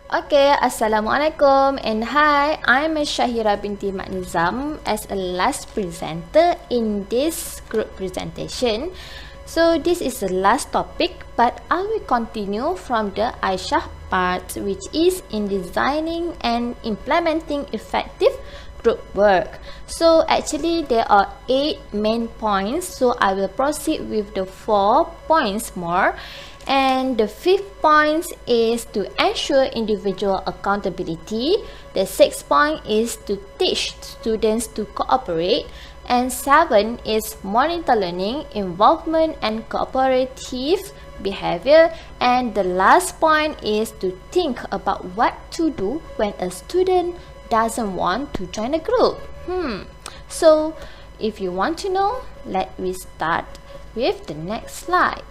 Okay, Assalamualaikum and hi, I'm Shahirah binti Mak Nizam as a last presenter in this group presentation. So this is the last topic, but I will continue from the Aisyah part, which is in designing and implementing effective group work. So actually there are 8 main points, so I will proceed with the 4 points more. And the 5th point is to ensure individual accountability. The 6th point is to teach students to cooperate. And 7 is monitor learning, involvement and cooperative behavior. And the last point is to think about what to do when a student doesn't want to join a group. So if you want to know, let me start with the next slide.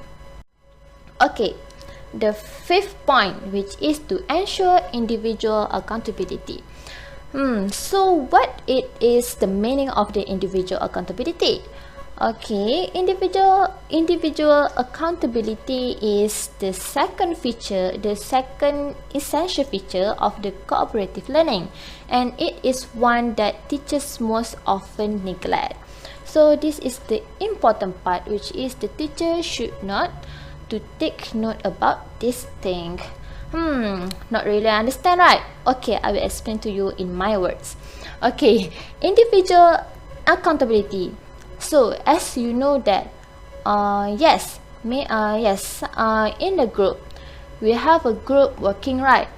Okay, the 5th point, which is to ensure individual accountability. So what it is the meaning of the individual accountability? Okay, individual accountability is the second essential feature of the cooperative learning, and it is one that teachers most often neglect. So this is the important part, which is the teacher should not to take note about this thing. Not really understand, right? Okay, I will explain to you in my words. Okay, individual accountability. So as you know that in the group we have a group working, right?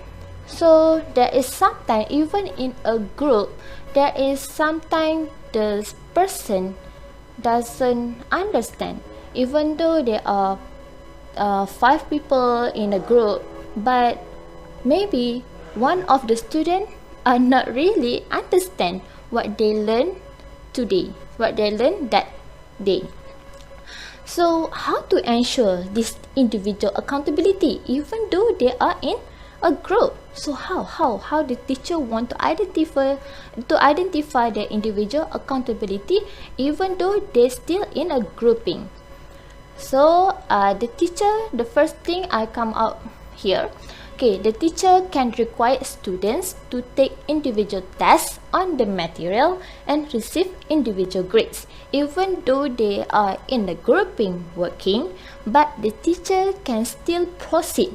So there is sometimes, even in a group, there is sometimes the person doesn't understand, even though there are 5 people in a group, but maybe one of the students are not really understand what they learn today, what they learn that day. So how to ensure this individual accountability even though they are in a group? So how the teacher want to identify their individual accountability even though they still in a grouping? So the first thing I come out here. Okay, the teacher can require students to take individual tests on the material and receive individual grades, even though they are in the grouping working, but the teacher can still proceed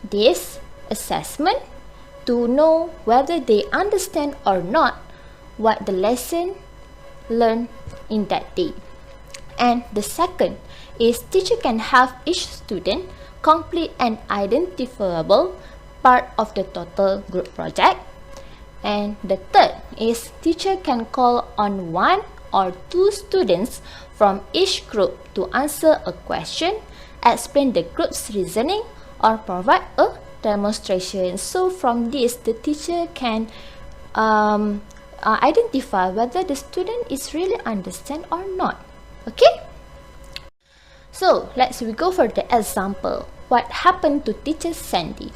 this assessment to know whether they understand or not what the lesson learned in that day. And the second is teacher can have each student complete an identifiable part of the total group project. And the third is teacher can call on 1 or 2 students from each group to answer a question, explain the group's reasoning, or provide a demonstration. So from this, the teacher can identify whether the student is really understand or not. Okay? So let's go for the example. What happened to teacher Sandy?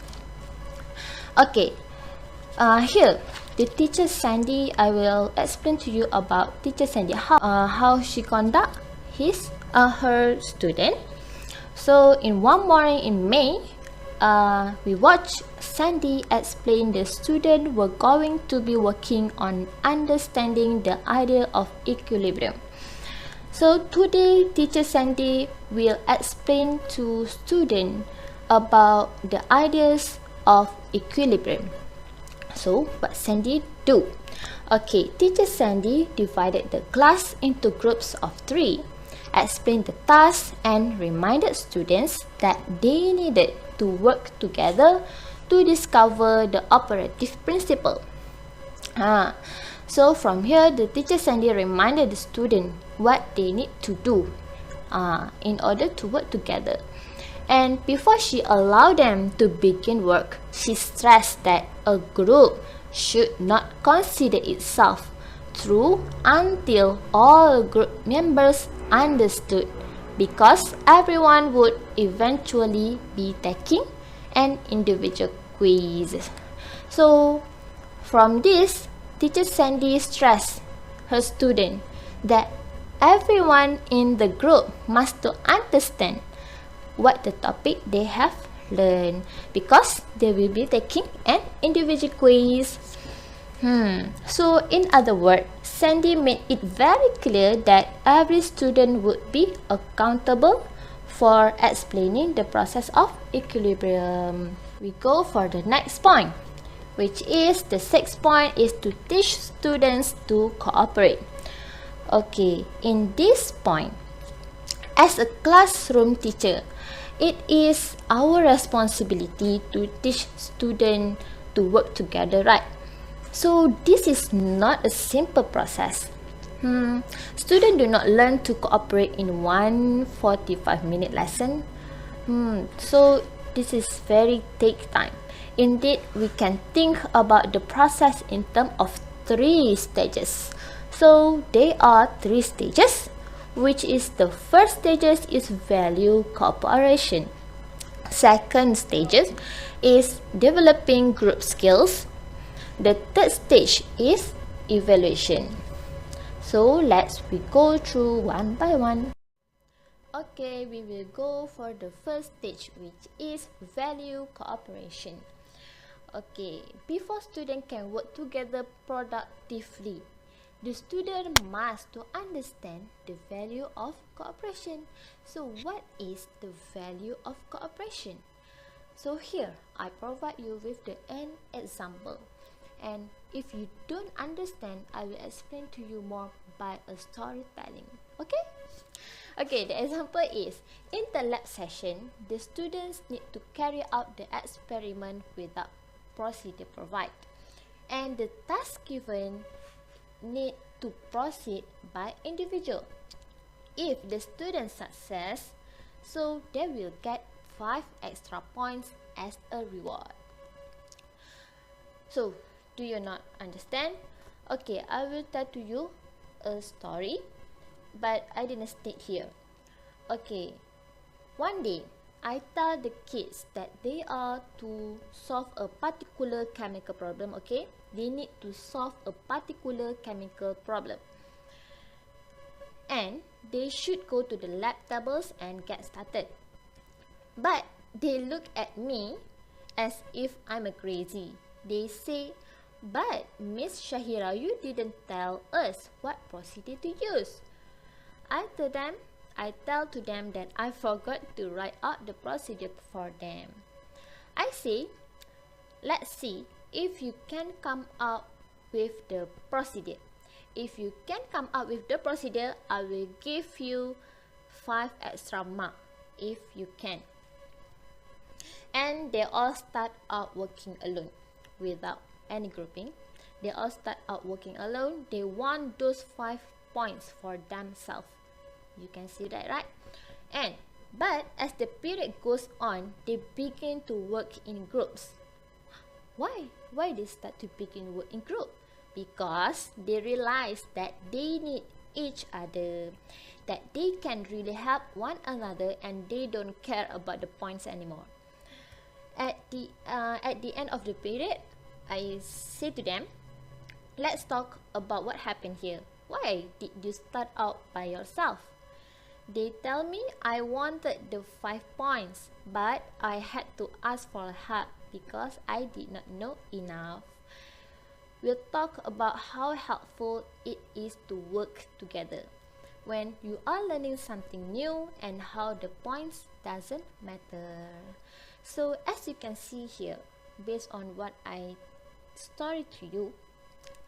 Okay, here the teacher Sandy. I will explain to you about teacher Sandy, how she conduct her student. So in one morning in May, we watched Sandy explain the student were going to be working on understanding the idea of equilibrium. So today, teacher Sandy will explain to students about the ideas of equilibrium. So what Sandy do? Okay, teacher Sandy divided the class into groups of 3, explained the task and reminded students that they needed to work together to discover the operative principle. So from here, the teacher Sandy reminded the student what they need to do in order to work together. And before she allowed them to begin work, she stressed that a group should not consider itself through until all group members understood, because everyone would eventually be taking an individual quiz. So from this, teacher Sandy stressed her student that everyone in the group must to understand what the topic they have learn because they will be taking an individual quiz. So in other words, Sandy made it very clear that every student would be accountable for explaining the process of equilibrium. We go for the next point, which is the sixth point is to teach students to cooperate. Okay, in this point, as a classroom teacher, it is our responsibility to teach students to work together, right? So this is not a simple process. Students do not learn to cooperate in one 45-minute lesson. So this is very take time. Indeed, we can think about the process in terms of 3 stages. So there are 3 stages, which is the first stages is value cooperation. Second stages is developing group skills. The third stage is evaluation. So let's we go through one by one. Okay, we will go for the first stage, which is value cooperation. Okay, before students can work together productively, the student must to understand the value of cooperation. So what is the value of cooperation? So here, I provide you with an example. And if you don't understand, I will explain to you more by a storytelling. Okay? Okay, the example is, in the lab session, the students need to carry out the experiment without procedure provided. And the task given need to proceed by individual. If the student success, so they will get 5 extra points as a reward. So, do you not understand? Okay, I will tell to you a story, but I didn't state here. Okay, one day, I tell the kids that they are to solve a particular chemical problem, okay? They need to solve a particular chemical problem. And they should go to the lab tables and get started. But they look at me as if I'm a crazy. They say, but Miss Shahirah, you didn't tell us what procedure to use. I tell to them that I forgot to write out the procedure for them. I say, let's see if you can come up with the procedure. If you can come up with the procedure, I will give you 5 extra marks if you can. And they all start out working alone without any grouping. They all start out working alone. They want those 5 points for themselves. You can see that, right? But as the period goes on, they begin to work in groups. Why they start to begin work in group? Because they realize that they need each other, that they can really help one another, and they don't care about the points anymore. At the end of the period, I say to them, let's talk about what happened here. Why did you start out by yourself? They tell me I wanted the 5 points, but I had to ask for help because I did not know enough. We'll talk about how helpful it is to work together when you are learning something new and how the points doesn't matter. So as you can see here, based on what I story to you,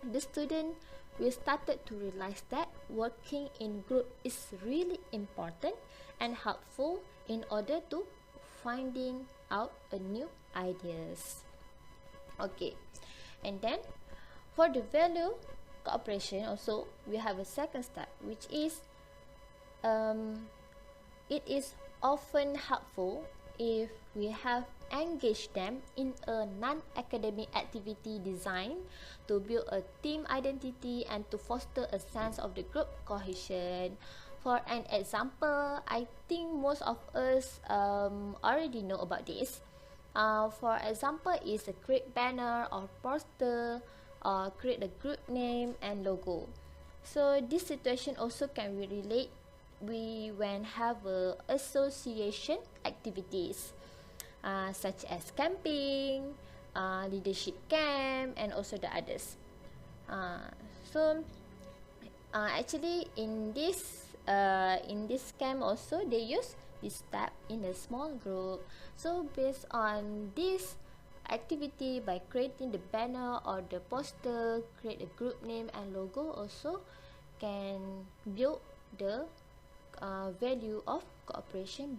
the student will started to realize that working in group is really important and helpful in order to finding out a new ideas. Okay, and then for the value cooperation also, we have a second step, which is it is often helpful if we have engaged them in a non-academic activity designed to build a team identity and to foster a sense of the group cohesion. For an example, I think most of us already know about this. For example, is a create banner or poster, or create a group name and logo. So this situation also can be relate when have association activities. such as camping, leadership camp, and also the others. So actually in this camp also they use this step in a small group. So based on this activity, by creating the banner or the poster, create a group name and logo, also can build the value of cooperation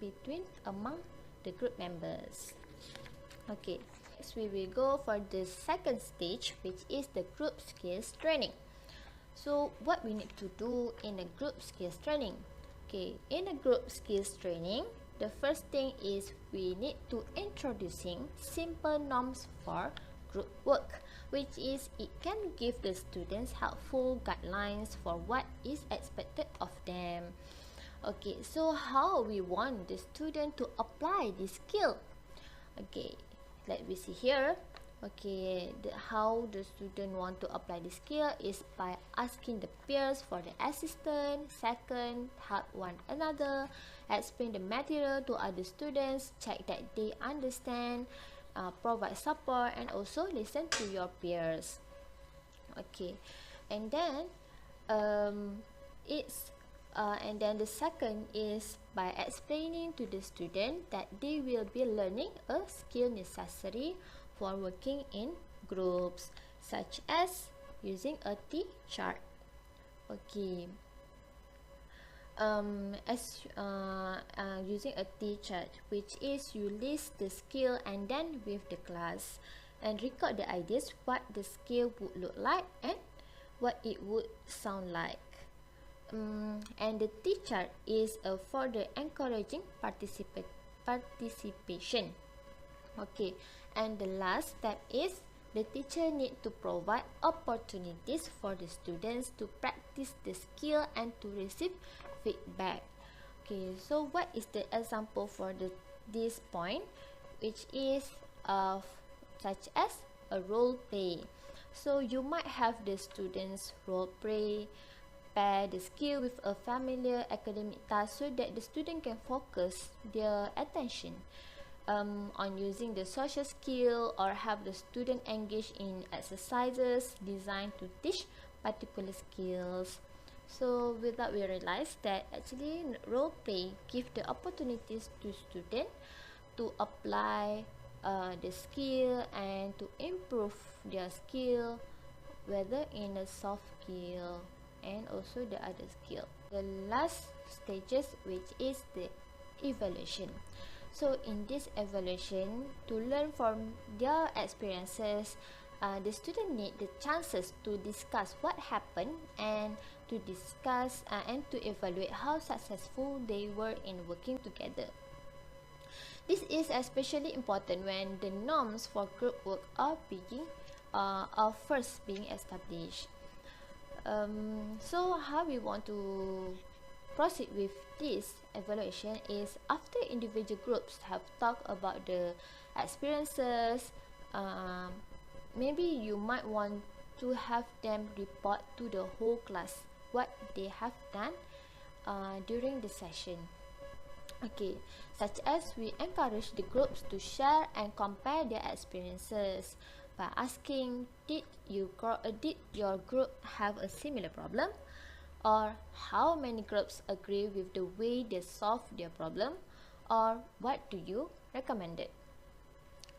among the group members. Okay, next we will go for the second stage, which is the group skills training. So what we need to do in a group skills training? Okay, in a group skills training, the first thing is we need to introducing simple norms for group work, which is it can give the students helpful guidelines for what is expected of them. Okay, so how we want the student to apply this skill? Okay, let me see here. Okay, how the student want to apply the skill is by asking the peers for the assistance. Second, help one another, explain the material to other students, check that they understand, provide support, and also listen to your peers. Okay, and then and then the second is by explaining to the student that they will be learning a skill necessary for working in groups, such as using a T chart. Okay, using a T chart, which is you list the skill and then with the class and record the ideas what the skill would look like and what it would sound like. And the T chart is for the encouraging participation. Okay, and the last step is the teacher need to provide opportunities for the students to practice the skill and to receive feedback. Okay, so what is the example for this point, which is such as a role play. So you might have the students role play, pair the skill with a familiar academic task so that the student can focus their attention on using the social skill, or have the student engage in exercises designed to teach particular skills. So with that, we realize that actually role play give the opportunities to students to apply the skill and to improve their skill, whether in a soft skill and also the other skill. The last stages, which is the evaluation. So in this evaluation, to learn from their experiences, the student need the chances to discuss what happened and to discuss and to evaluate how successful they were in working together. This is especially important when the norms for group work are first being established. So how we want to proceed with this evaluation is after individual groups have talked about the experiences, maybe you might want to have them report to the whole class what they have done during the session. Okay, such as we encourage the groups to share and compare their experiences by asking, did your group have a similar problem? Or how many groups agree with the way they solve their problem? Or what do you recommend it?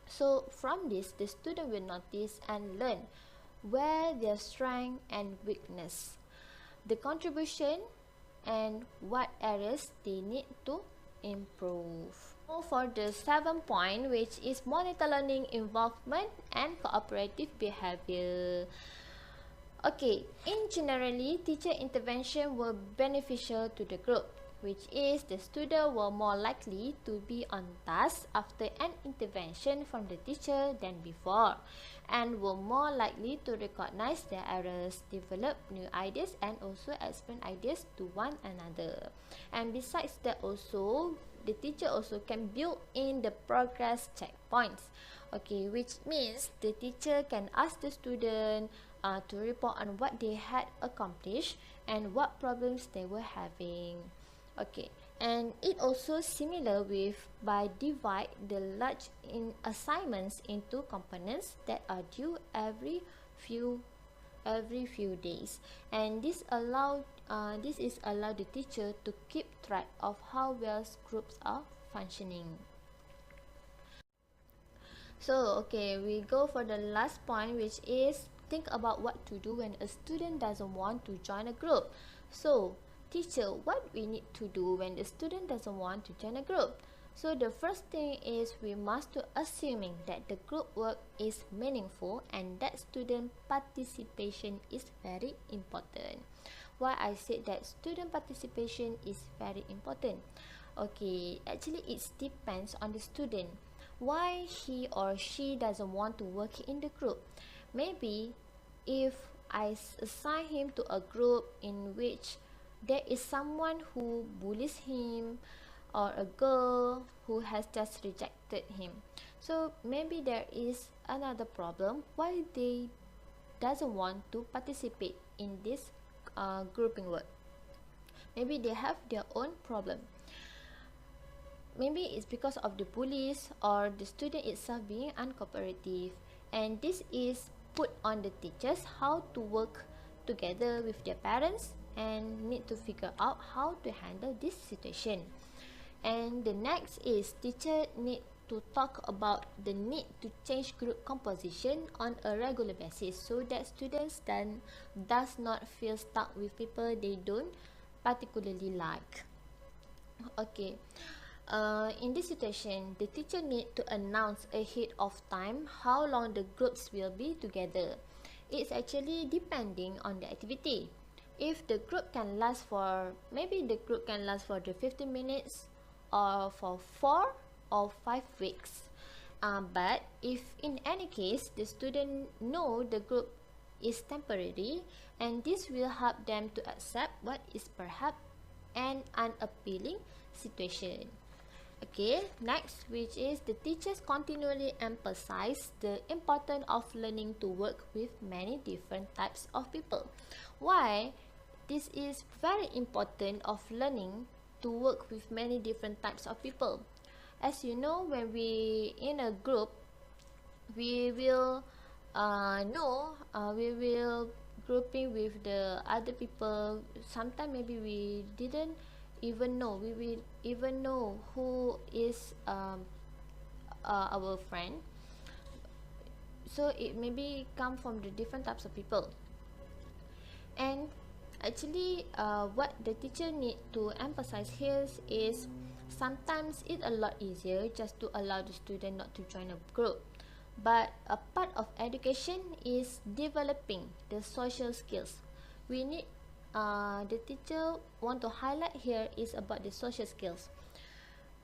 So from this, the student will notice and learn where their strength and weakness, the contribution, and what areas they need to improve. So for the 7th point, which is monitor learning involvement and cooperative behavior. Okay, in generally, teacher intervention will beneficial to the group, which is the student will more likely to be on task after an intervention from the teacher than before, and will more likely to recognize their errors, develop new ideas, and also explain ideas to one another. And besides that, also the teacher also can build in the progress checkpoints. Okay, which means the teacher can ask the student to report on what they had accomplished and what problems they were having. Okay, And it also similar with by divide the large in assignments into components that are due few every few days, and this is allow the teacher to keep track of how well groups are functioning. So okay, we go for the last point, which is think about what to do when a student doesn't want to join a group. So teacher, what we need to do when the student doesn't want to join a group? So the first thing is we must to assuming that the group work is meaningful and that student participation is very important. Why I said that student participation is very important? Okay, actually it depends on the student. Why he or she doesn't want to work in the group? Maybe if I assign him to a group in which there is someone who bullies him or a girl who has just rejected him, so maybe there is another problem why they doesn't want to participate in this grouping work. Maybe they have their own problem. Maybe it's because of the bullies or the student itself being uncooperative, and this is put on the teachers how to work together with their parents and need to figure out how to handle this situation. And the next is teacher need to talk about the need to change group composition on a regular basis so that students then does not feel stuck with people they don't particularly like. Okay. In this situation, the teacher need to announce ahead of time how long the groups will be together. It's actually depending on the activity. If the group can last for, maybe the group can last for the 15 minutes or for 4 or 5 weeks. But if in any case, the student know the group is temporary, and this will help them to accept what is perhaps an unappealing situation. Okay, next, which is the teachers continually emphasize the importance of learning to work with many different types of people. Why? This is very important of learning to work with many different types of people. As you know, when we in a group, we will we will grouping with the other people. Sometimes maybe we didn't even know, we will even know who is our friend, so it maybe come from the different types of people. And actually what the teacher need to emphasize here is sometimes it's a lot easier just to allow the student not to join a group, but a part of education is developing the social skills. We need the teacher want to highlight here is about the social skills.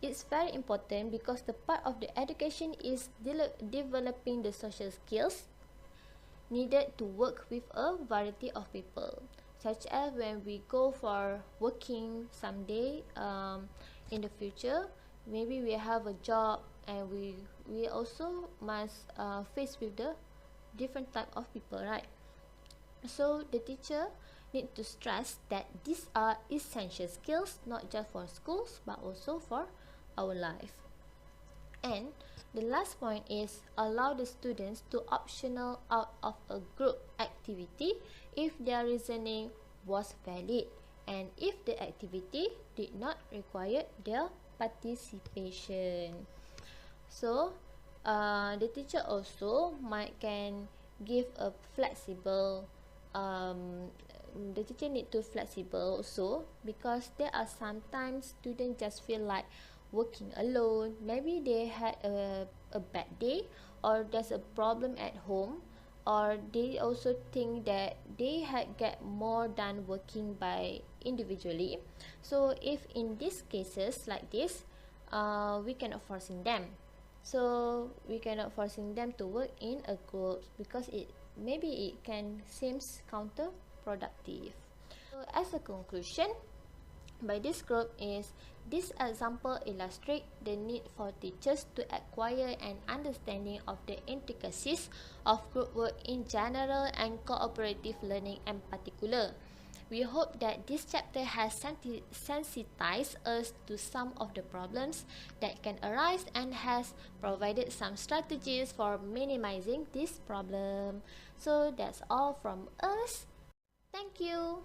It's very important because the part of the education is developing the social skills needed to work with a variety of people, such as when we go for working someday in the future, maybe we have a job and we also must face with the different type of people, right? So the teacher need to stress that these are essential skills not just for schools but also for our life. And the last point is allow the students to optional out of a group activity if their reasoning was valid and if the activity did not require their participation. So the teacher also can give a flexible the teacher need to flexible also, because there are sometimes students just feel like working alone. Maybe they had a bad day or there's a problem at home, or they also think that they had get more done working by individually. So if in these cases like this, we cannot forcing them. So we cannot forcing them to work in a group because maybe it can seems counterproductive. So as a conclusion, by this group is this example illustrate the need for teachers to acquire an understanding of the intricacies of group work in general and cooperative learning in particular. We hope that this chapter has sensitized us to some of the problems that can arise and has provided some strategies for minimizing this problem. So that's all from us. Thank you.